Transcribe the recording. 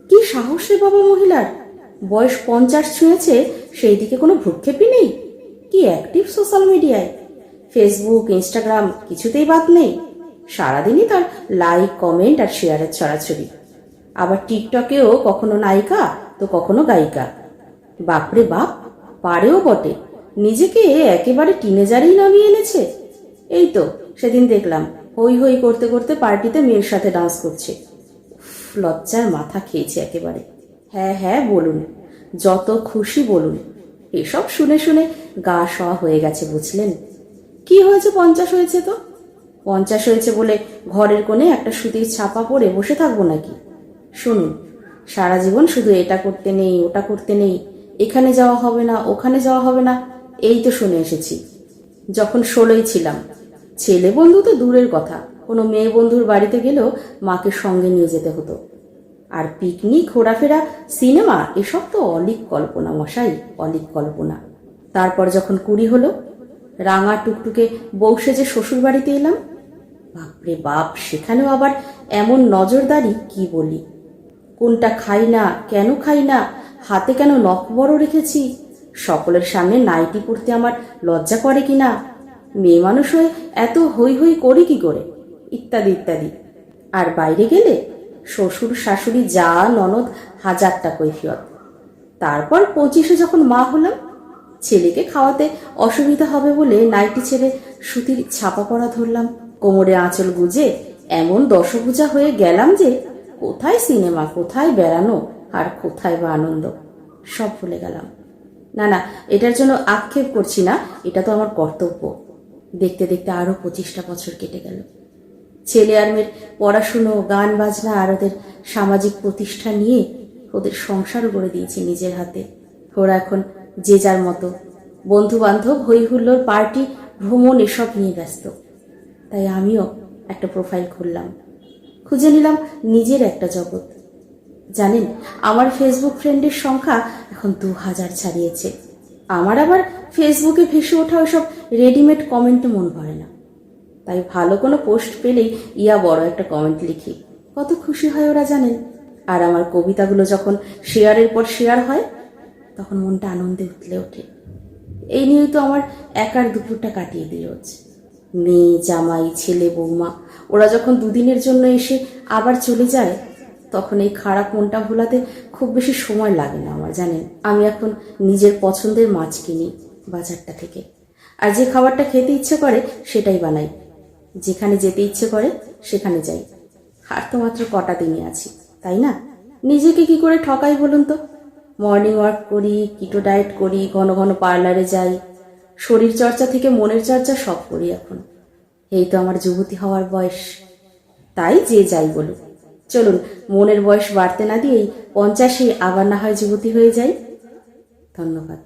কি সাহস রে বাবা মহিলার! বয়স 50 ছুঁয়েছে, সেই দিকে কোনো ভ্রুক্ষেপই নেই। কি অ্যাক্টিভ সোশ্যাল মিডিয়ায়! ফেসবুক, ইনস্টাগ্রাম কিছুতেই বাদ নেই। সারাদিনই তার লাইক, কমেন্ট আর শেয়ারের ছড়াছড়ি। আবার টিকটকেও কখনো নায়িকা তো কখনো গায়িকা। বাপরে বাপ, পারেও বটে। নিজেকে একেবারে টিনেজারেই নামিয়ে এনেছে। এই তো সেদিন দেখলাম হই হই করতে করতে পার্টিতে মেয়ের সাথে ডান্স করছে। লজ্জার মাথা খেয়েছে একেবারে। হ্যাঁ হ্যাঁ বলুন, যত খুশি বলুন। এসব শুনে শুনে গা সওয়া হয়ে গেছে, বুঝলেন? কি হয়েছে, 50 হয়েছে তো? 50 হয়েছে বলে ঘরের কোণে একটা সুতির ছাপা পরে বসে থাকবো নাকি? শুনুন, সারা জীবন শুধু এটা করতে নেই, ওটা করতে নেই, এখানে যাওয়া হবে না, ওখানে যাওয়া হবে না, এই তো শুনে এসেছি। যখন 16 ছিলাম, ছেলে বন্ধু তো দূরের কথা, কোনো মেয়ে বন্ধুর বাড়িতে গেলেও মাকে সঙ্গে নিয়ে যেতে হতো। আর পিকনিক, ঘোরাফেরা, সিনেমা এসব তো অলীক কল্পনা মশাই, অলীক কল্পনা। তারপর যখন 20 হলো, রাঙা টুকটুকে বউ সেজে শ্বশুর বাড়িতে এলাম। বাপরে বাপ, সেখানেও আবার এমন নজরদারি কি বলি! কোনটা খাই না, কেন খাই না, হাতে কেন নখ বড় রেখেছি, সকলের সামনে নাইটি পরতে আমার লজ্জা করে কিনা, মেয়ে মানুষ হয়ে এত হই হই করি কি করে, ইত্যাদি ইত্যাদি। আর বাইরে গেলে শ্বশুর, শাশুড়ি, যা, ননদ, হাজারটা কৈফিয়ত। তারপর 25-এ যখন মা হলাম, ছেলেকে খাওয়াতে অসুবিধা হবে বলে নাইটি ছেড়ে সুতির ছাপা পরা ধরলাম। কোমরে আঁচল গুজে এমন দশভুজা হয়ে গেলাম যে কোথায় সিনেমা, কোথায় বেড়ানো, আর কোথায় বা আনন্দ, সব ভুলে গেলাম। না না, এটার জন্য আক্ষেপ করছি না, এটা তো আমার কর্তব্য। দেখতে দেখতে আরো 25টা বছর কেটে গেল। ছেলে আর মেয়ের পড়াশুনো, গান বাজনা আর ওদের সামাজিক প্রতিষ্ঠা নিয়ে ওদের সংসারও করে দিয়েছি নিজের হাতে। ওরা এখন যে যার মতো বন্ধু বান্ধব, হই হুল্লোড়, পার্টি, ভ্রমণ এসব নিয়ে ব্যস্ত। তাই আমিও একটা প্রোফাইল খুললাম, খুঁজে নিলাম নিজের একটা জগৎ। জানেন, আমার ফেসবুক ফ্রেন্ডের সংখ্যা এখন 2000 ছাড়িয়েছে। আমার আবার ফেসবুকে ভেসে ওঠা ওসব রেডিমেড কমেন্টে মন ভরে না। তাই ভালো কোনো পোস্ট পেলেই বড় একটা কমেন্ট লিখি। কত খুশি হয় ওরা, জানেন? আর আমার কবিতাগুলো যখন শেয়ারের পর শেয়ার হয়, তখন মনটা আনন্দে উতলে ওঠে। এই নিয়েই তো আমার একার দুপুরটা কাটিয়ে দিল রোজ। মেয়ে, জামাই, ছেলে, বৌমা ওরা যখন দুদিনের জন্য এসে আবার চলে যায়, তখন এই খারাপ মনটা ভোলাতে খুব বেশি সময় লাগে না আমার, জানেন? আমি এখন নিজের পছন্দের মাছ কিনি বাজারটা থেকে, আর যে খাবারটা খেতে ইচ্ছে করে সেটাই বানাই। যেখানে যেতে ইচ্ছে করে সেখানে যাই। আর তো মাত্র কটা দিনই আছি, তাই না? নিজেকে কি করে ঠকাই বলুন তো? মর্নিং ওয়াক করি, কিটো ডায়েট করি, ঘন ঘন পার্লারে যাই, শরীর চর্চা থেকে মনের চর্চা সব করি এখন। এই তো আমার যুবতী হওয়ার বয়স। তাই যে যাই বলুক, চলুন মনের বয়স বাড়তে না দিয়েই 50-এ আবার না হয় যুবতী হয়ে যাই। ধন্যবাদ।